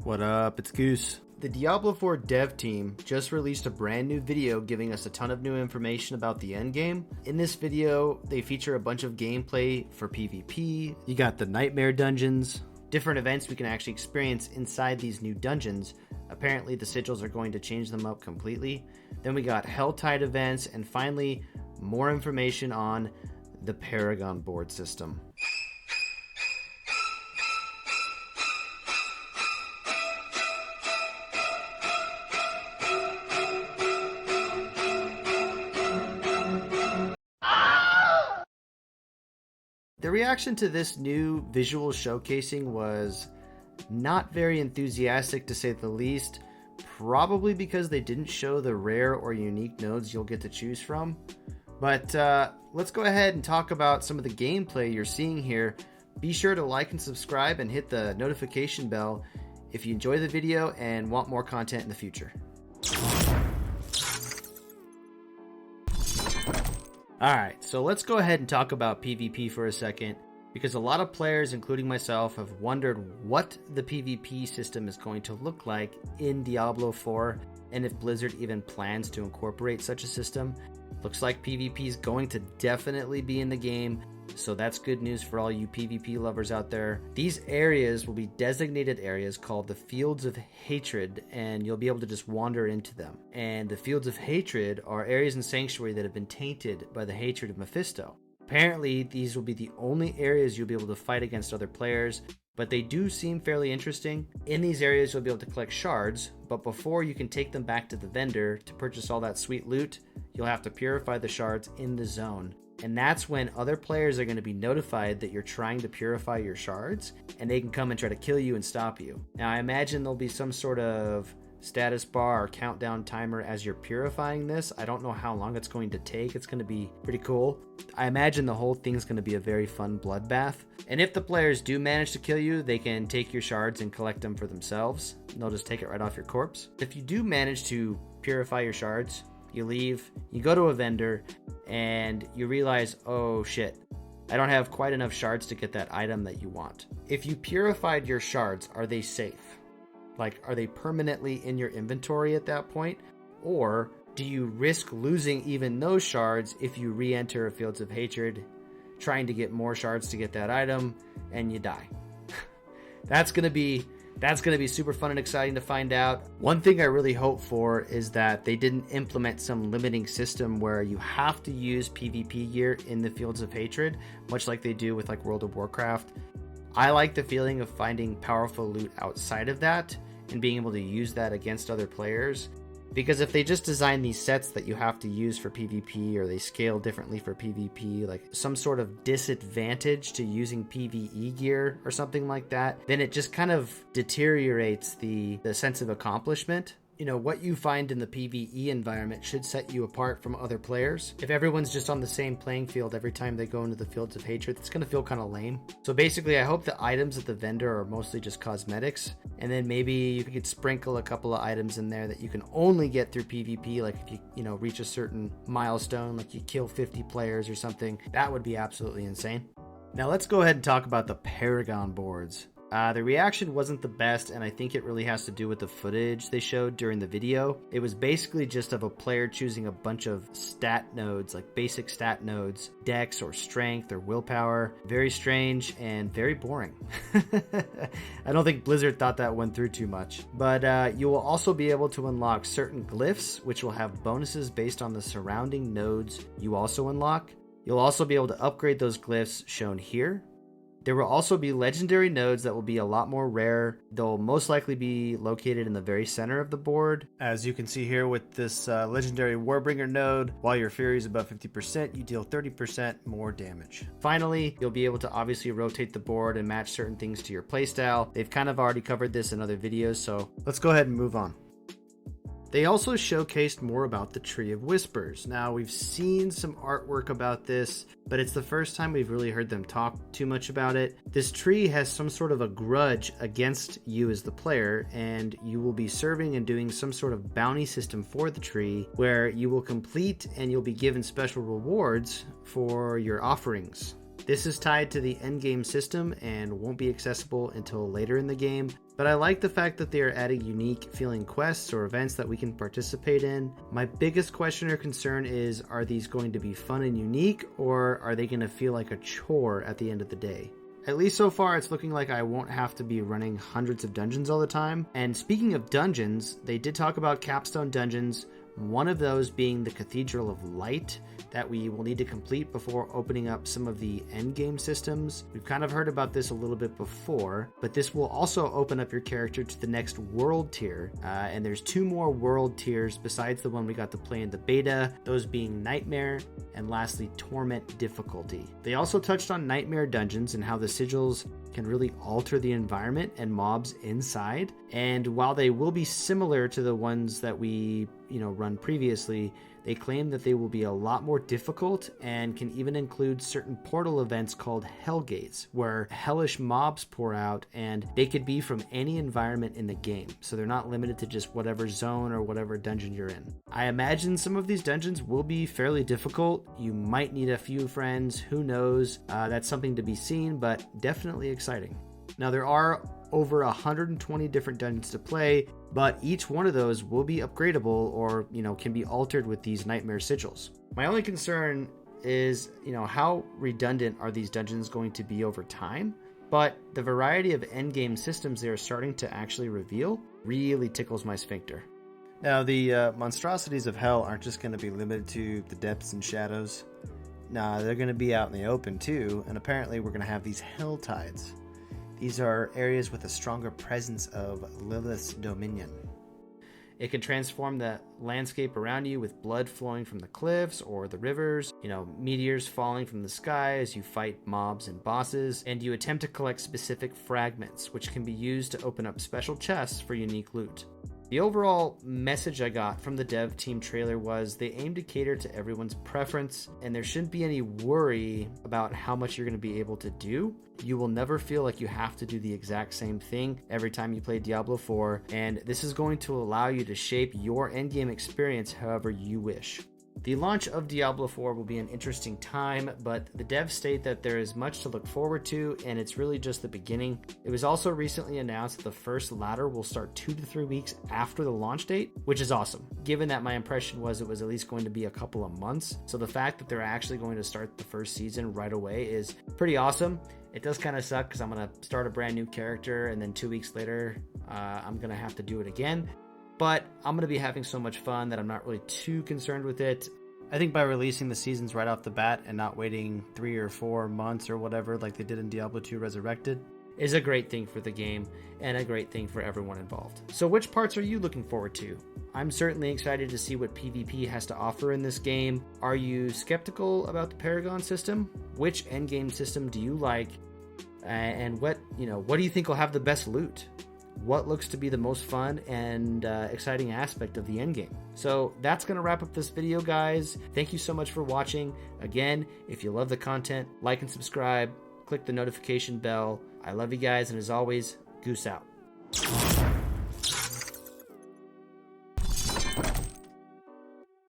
What up, it's Goose. The Diablo 4 dev team just released a brand new video giving us a ton of new information about the endgame. In this video, they feature a bunch of gameplay for PvP. You got the nightmare dungeons, different events we can actually experience inside these new dungeons. Apparently the sigils are going to change them up completely. Then we got Helltide events, and finally, more information on the Paragon board system. The reaction to this new visual showcasing was not very enthusiastic, to say the least, probably because they didn't show the rare or unique nodes you'll get to choose from. But let's go ahead and talk about some of the gameplay you're seeing here. Be sure to like and subscribe and hit the notification bell if you enjoy the video and want more content in the future. Alright, so let's go ahead and talk about PvP for a second, because a lot of players, including myself, have wondered what the PvP system is going to look like in Diablo 4, and if Blizzard even plans to incorporate such a system. Looks like PvP is going to definitely be in the game, so that's good news for all you PvP lovers out there. These areas will be designated areas called the Fields of Hatred, and you'll be able to just wander into them. And the Fields of Hatred are areas in Sanctuary that have been tainted by the hatred of Mephisto. Apparently, these will be the only areas you'll be able to fight against other players, but they do seem fairly interesting. In these areas, you'll be able to collect shards, but before you can take them back to the vendor to purchase all that sweet loot, you'll have to purify the shards in the zone. And that's when other players are going to be notified that you're trying to purify your shards, and they can come and try to kill you and stop you. Now, I imagine there'll be some sort of status bar or countdown timer as you're purifying this. I don't know how long it's going to take. It's going to be pretty cool. I imagine the whole thing's going to be a very fun bloodbath. And if the players do manage to kill you, they can take your shards and collect them for themselves. They'll just take it right off your corpse. If you do manage to purify your shards, you leave, you go to a vendor, and you realize, oh shit, I don't have quite enough shards to get that item that you want. If you purified your shards, are they safe? Like, are they permanently in your inventory at that point? Or do you risk losing even those shards if you re-enter Fields of Hatred, trying to get more shards to get that item, and you die? That's gonna be super fun and exciting to find out. One thing I really hope for is that they didn't implement some limiting system where you have to use PvP gear in the Fields of Hatred, much like they do with like World of Warcraft. I like the feeling of finding powerful loot outside of that and being able to use that against other players. Because if they just design these sets that you have to use for PvP, or they scale differently for PvP, like some sort of disadvantage to using PvE gear or something like that, then it just kind of deteriorates the sense of accomplishment. You know, what you find in the PvE environment should set you apart from other players. If everyone's just on the same playing field every time they go into the Fields of Hatred, it's going to feel kind of lame. So basically, I hope the items at the vendor are mostly just cosmetics, and then maybe you could sprinkle a couple of items in there that you can only get through PvP, like if you reach a certain milestone, like you kill 50 players or something. That would be absolutely insane. Now let's go ahead and talk about the Paragon boards. The reaction wasn't the best, and I think it really has to do with the footage they showed during the video. It was basically just of a player choosing a bunch of stat nodes, like basic stat nodes, dex or strength or willpower. Very strange and very boring. I don't think Blizzard thought that went through too much. But you will also be able to unlock certain glyphs, which will have bonuses based on the surrounding nodes you also unlock. You'll also be able to upgrade those glyphs shown here. There will also be legendary nodes that will be a lot more rare. They'll most likely be located in the very center of the board. As you can see here with this legendary Warbringer node, while your Fury is above 50%, you deal 30% more damage. Finally, you'll be able to obviously rotate the board and match certain things to your playstyle. They've kind of already covered this in other videos, so let's go ahead and move on. They also showcased more about the Tree of Whispers. Now, we've seen some artwork about this, but it's the first time we've really heard them talk too much about it. This tree has some sort of a grudge against you as the player, and you will be serving and doing some sort of bounty system for the tree, where you will complete and you'll be given special rewards for your offerings. This is tied to the endgame system and won't be accessible until later in the game. But I like the fact that they are adding unique feeling quests or events that we can participate in. My biggest question or concern is, are these going to be fun and unique, or are they going to feel like a chore at the end of the day? At least so far, it's looking like I won't have to be running hundreds of dungeons all the time. And speaking of dungeons, they did talk about Capstone Dungeons, one of those being the Cathedral of Light that we will need to complete before opening up some of the Endgame systems. We've kind of heard about this a little bit before, but this will also open up your character to the next world tier. And there's 2 more world tiers besides the one we got to play in the beta, those being Nightmare and lastly Torment difficulty. They also touched on Nightmare dungeons and how the sigils can really alter the environment and mobs inside. And while they will be similar to the ones that we, run previously, they claim that they will be a lot more difficult and can even include certain portal events called Hellgates, where hellish mobs pour out, and they could be from any environment in the game. So they're not limited to just whatever zone or whatever dungeon you're in. I imagine some of these dungeons will be fairly difficult. You might need a few friends, who knows? That's something to be seen, but definitely exciting. Now there are over 120 different dungeons to play, but each one of those will be upgradable or, can be altered with these Nightmare sigils. My only concern is, how redundant are these dungeons going to be over time? But the variety of endgame systems they are starting to actually reveal really tickles my sphincter. Now, the monstrosities of hell aren't just going to be limited to the depths and shadows. Nah, they're going to be out in the open too, and apparently we're going to have these Helltides. These are areas with a stronger presence of Lilith's dominion. It can transform the landscape around you with blood flowing from the cliffs or the rivers, meteors falling from the sky as you fight mobs and bosses, and you attempt to collect specific fragments, which can be used to open up special chests for unique loot. The overall message I got from the dev team trailer was they aim to cater to everyone's preference, and there shouldn't be any worry about how much you're going to be able to do. You will never feel like you have to do the exact same thing every time you play Diablo 4, and this is going to allow you to shape your endgame experience however you wish. The launch of Diablo 4 will be an interesting time, but the devs state that there is much to look forward to, and it's really just the beginning. It was also recently announced that the first ladder will start 2 to 3 weeks after the launch date, which is awesome, given that my impression was it was at least going to be a couple of months. So the fact that they're actually going to start the first season right away is pretty awesome. It does kind of suck because I'm going to start a brand new character, and then 2 weeks later, I'm going to have to do it again. But I'm going to be having so much fun that I'm not really too concerned with it. I think by releasing the seasons right off the bat and not waiting 3 or 4 months or whatever like they did in Diablo 2 Resurrected is a great thing for the game and a great thing for everyone involved. So which parts are you looking forward to? I'm certainly excited to see what PvP has to offer in this game. Are you skeptical about the Paragon system? Which endgame system do you like? And what do you think will have the best loot? What looks to be the most fun and exciting aspect of the endgame? So that's going to wrap up this video, guys. Thank you so much for watching. Again, if you love the content, like and subscribe, click the notification bell. I love you guys, and as always, goose out.